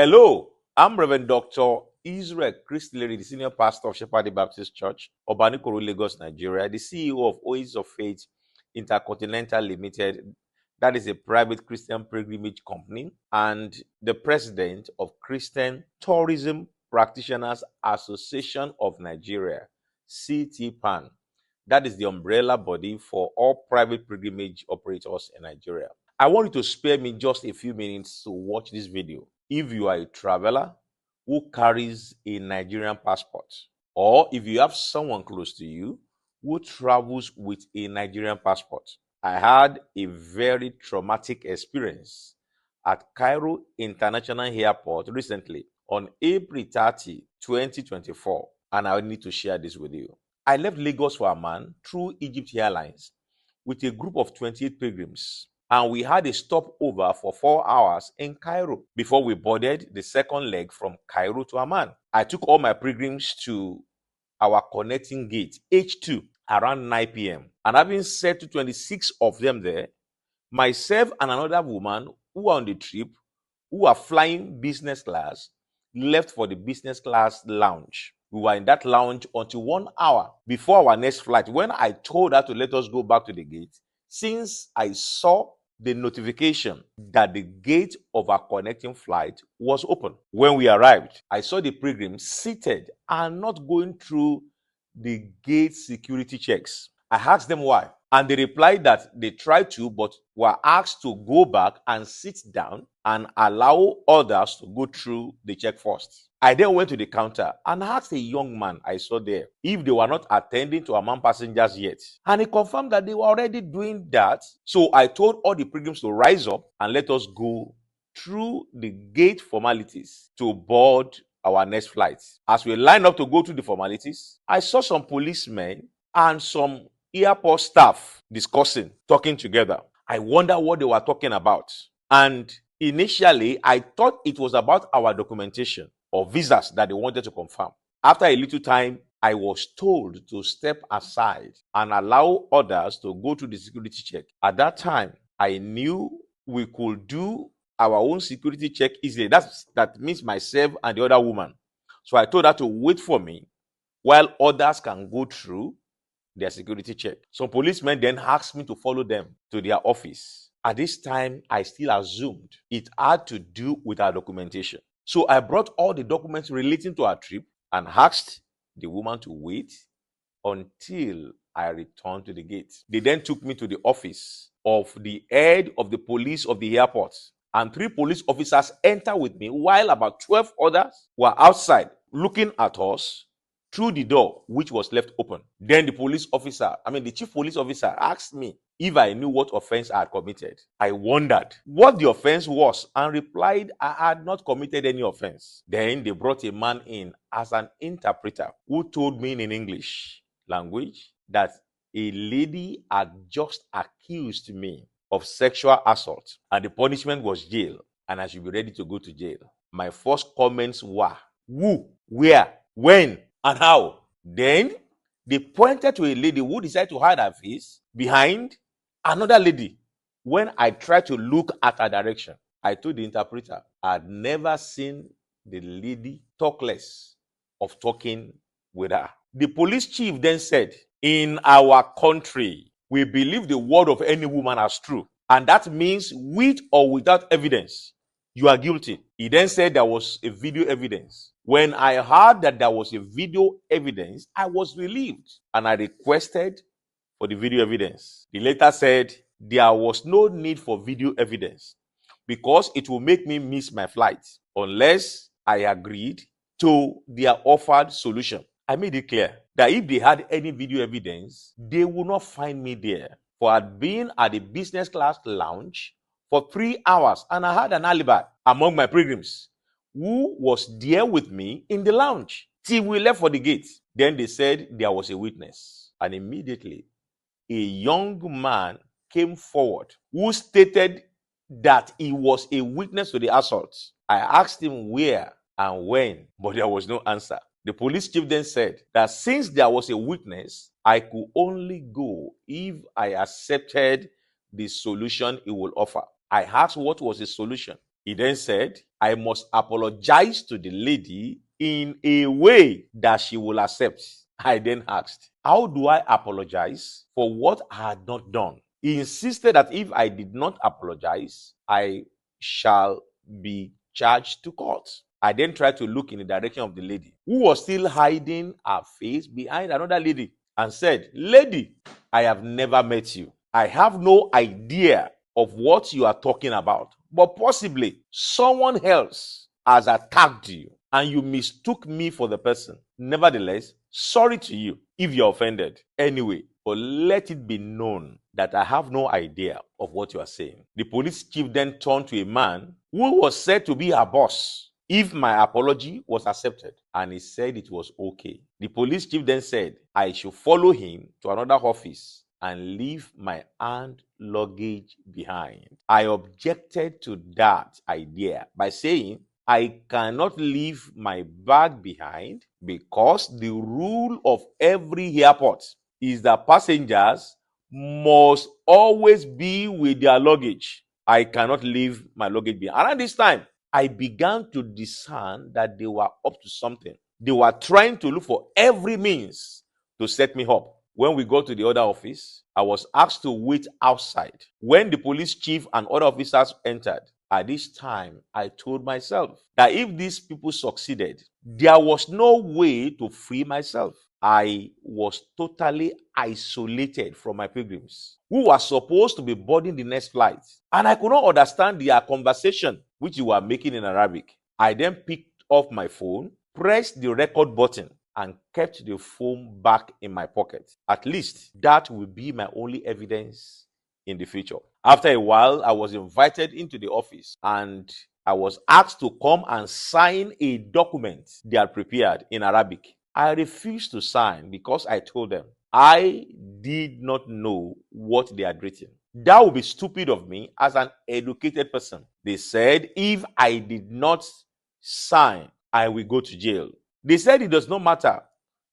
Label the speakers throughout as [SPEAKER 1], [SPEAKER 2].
[SPEAKER 1] Hello, I'm Reverend Dr. Israel Christillery, the senior pastor of Shepherd Baptist Church, Obanikoro, Lagos, Nigeria, the CEO of Oasis of Faith Intercontinental Limited, that is a private Christian pilgrimage company, and the president of Christian Tourism Practitioners Association of Nigeria, CTPAN. That is the umbrella body for all private pilgrimage operators in Nigeria. I want you to spare me just a few minutes to watch this video. If you are a traveler who carries a Nigerian passport, or if you have someone close to you who travels with a Nigerian passport. I had a very traumatic experience at CAIRO International Airport recently on April 30, 2024, and I need to share this with you. I left Lagos for Amman through Egypt Airlines with a group of 28 pilgrims, and we had a stopover for 4 hours in Cairo before we boarded the second leg from Cairo to Amman. I took all my pilgrims to our connecting gate, H2, around 9 p.m. And having said to 26 of them there, myself and another woman who were on the trip, who were flying business class, left for the business class lounge. We were in that lounge until 1 hour before our next flight. When I told her to let us go back to the gate, since I saw the notification that the gate of our connecting flight was open. When we arrived, I saw the pilgrims seated and not going through the gate security checks. I asked them why, and they replied that they tried to, but were asked to go back and sit down and allow others to go through the check first. I then went to the counter and asked a young man I saw there if they were not attending to Amman passengers yet. And he confirmed that they were already doing that. So I told all the pilgrims to rise up and let us go through the gate formalities to board our next flight. As we lined up to go through the formalities, I saw some policemen and some airport staff discussing, talking together. I wondered what they were talking about. And initially, I thought it was about our documentation or visas that they wanted to confirm. After a little time, I was told to step aside and allow others to go through the security check. At that time, I knew we could do our own security check easily. That means myself and the other woman. So I told her to wait for me while others can go through their security check. Some policemen then asked me to follow them to their office. At this time, I still assumed it had to do with our documentation. So I brought all the documents relating to our trip and asked the woman to wait until I returned to the gate. They then took me to the office of the head of the police of the airport, and 3 police officers entered with me while about 12 others were outside looking at us through the door, which was left open. Then the chief police officer asked me if I knew what offense I had committed. I wondered what the offense was and replied I had not committed any offense. Then they brought a man in as an interpreter who told me in English language that a lady had just accused me of sexual assault and the punishment was jail and I should be ready to go to jail. My first comments were, who, where, when, and how? Then they pointed to a lady who decided to hide her face behind another lady. When I tried to look at her direction, I told the interpreter I had never seen the lady talk less of talking with her. The police chief then said, in our country, we believe the word of any woman as true. And that means with or without evidence, you are guilty. He then said there was a video evidence. When I heard that there was a video evidence, I was relieved and I requested for the video evidence. The letter said there was no need for video evidence because it will make me miss my flight unless I agreed to their offered solution. I made it clear that if they had any video evidence, they would not find me there. For I had been at the business class lounge for 3 hours and I had an alibi among my pilgrims who was there with me in the lounge till we left for the gate. Then they said there was a witness, and immediately a young man came forward who stated that he was a witness to the assault. I asked him where and when, but there was no answer. The police chief then said that since there was a witness, I could only go if I accepted the solution he would offer. I asked what was the solution. He then said, I must apologize to the lady in a way that she will accept. I then asked, how do I apologize for what I had not done? He insisted that if I did not apologize, I shall be charged to court. I then tried to look in the direction of the lady, who was still hiding her face behind another lady, and said, Lady, I have never met you. I have no idea of what you are talking about, but possibly someone else has attacked you and you mistook me for the person. Nevertheless, sorry to you if you're offended. Anyway, but let it be known that I have no idea of what you are saying. The police chief then turned to a man who was said to be her boss if my apology was accepted, and he said it was okay. The police chief then said I should follow him to another office and leave my hand luggage behind. I objected to that idea by saying I cannot leave my bag behind because the rule of every airport is that passengers must always be with their luggage. I cannot leave my luggage behind. Around this time, I began to discern that they were up to something. They were trying to look for every means to set me up. When we got to the other office, I was asked to wait outside. When the police chief and other officers entered, at this time, I told myself that if these people succeeded, there was no way to free myself. I was totally isolated from my pilgrims, who were supposed to be boarding the next flight. And I could not understand their conversation, which they were making in Arabic. I then picked up my phone, pressed the record button, and kept the phone back in my pocket. At least that will be my only evidence in the future. After a while, I was invited into the office and I was asked to come and sign a document they had prepared in Arabic. I refused to sign because I told them I did not know what they had written. That would be stupid of me as an educated person. They said if I did not sign, I will go to jail. They said it does not matter,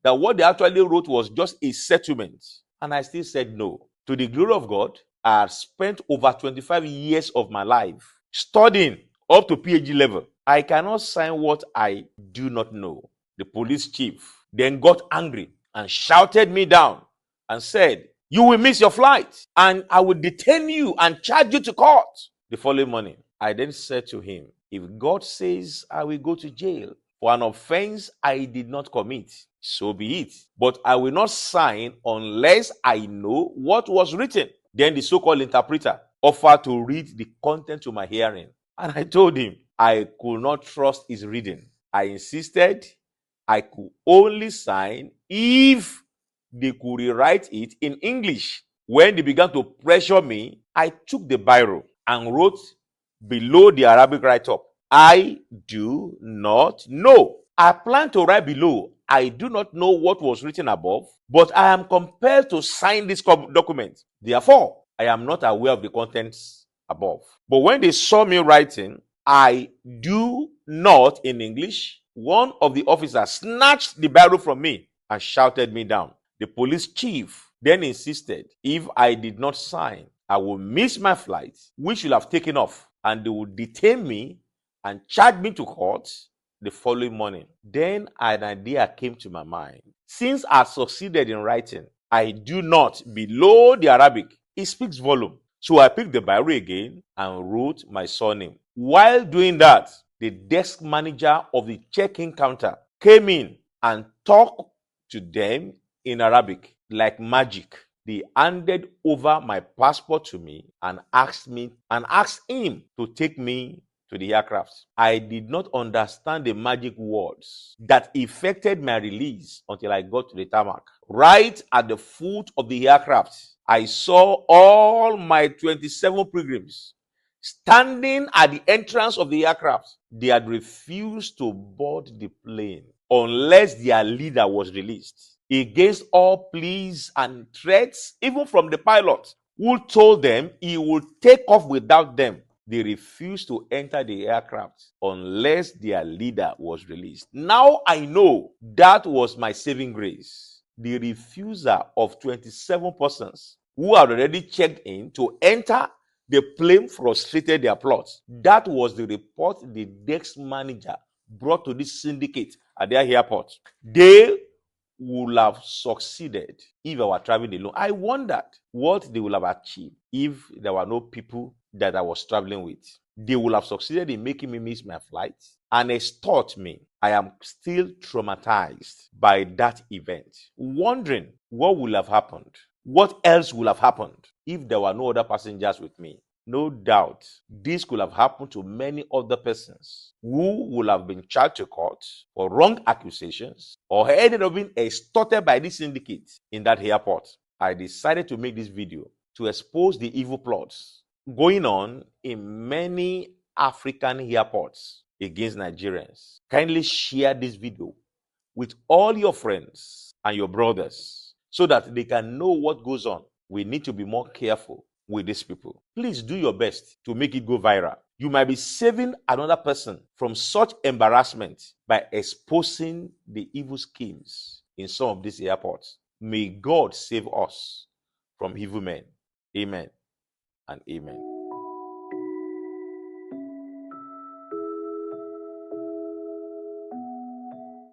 [SPEAKER 1] that what they actually wrote was just a settlement. And I still said no. To the glory of God, I had spent over 25 years of my life studying up to PhD level. I cannot sign what I do not know. The police chief then got angry and shouted me down and said, you will miss your flight and I will detain you and charge you to court. The following morning, I then said to him, if God says I will go to jail for an offense I did not commit, so be it. But I will not sign unless I know what was written. Then the so-called interpreter offered to read the content to my hearing. And I told him I could not trust his reading. I insisted I could only sign if they could rewrite it in English. When they began to pressure me, I took the biro and wrote below the Arabic write-up, I do not know. I plan to write below, I do not know what was written above, but I am compelled to sign this document. Therefore, I am not aware of the contents above. But when they saw me writing, I do not in English, one of the officers snatched the biro from me and shouted me down. The police chief then insisted if I did not sign, I will miss my flight, which will have taken off, and they would detain me and charge me to court the following morning. Then an idea came to my mind. Since I succeeded in writing, I do not below the Arabic, it speaks volume. So I picked the biro again and wrote my surname. While doing that, the desk manager of the check-in counter came in and talked to them in Arabic like magic. They handed over my passport to me and asked him to take me to the aircraft. I did not understand the magic words that effected my release until I got to the tarmac. Right at the foot of the aircraft, I saw all my 27 pilgrims standing at the entrance of the aircraft. They had refused to board the plane unless their leader was released, against all pleas and threats, even from the pilot, who told them he would take off without them. They refused to enter the aircraft unless their leader was released. Now I know that was my saving grace. The refusal of 27 persons who had already checked in to enter The plane frustrated their plots. That was the report the desk manager brought to this syndicate at their airport. They would have succeeded if I were traveling alone. I wondered what they would have achieved if there were no people that I was traveling with. They would have succeeded in making me miss my flight and extort me. I am still traumatized by that event, wondering what would have happened. What else would have happened if there were no other passengers with me? No doubt, this could have happened to many other persons who would have been charged to court for wrong accusations or ended up being extorted by this syndicate in that airport. I decided to make this video to expose the evil plots going on in many African airports against Nigerians. Kindly share this video with all your friends and your brothers so that they can know what goes on. We need to be more careful with these people. Please do your best to make it go viral. You might be saving another person from such embarrassment by exposing the evil schemes in some of these airports. May God save us from evil men. Amen and amen.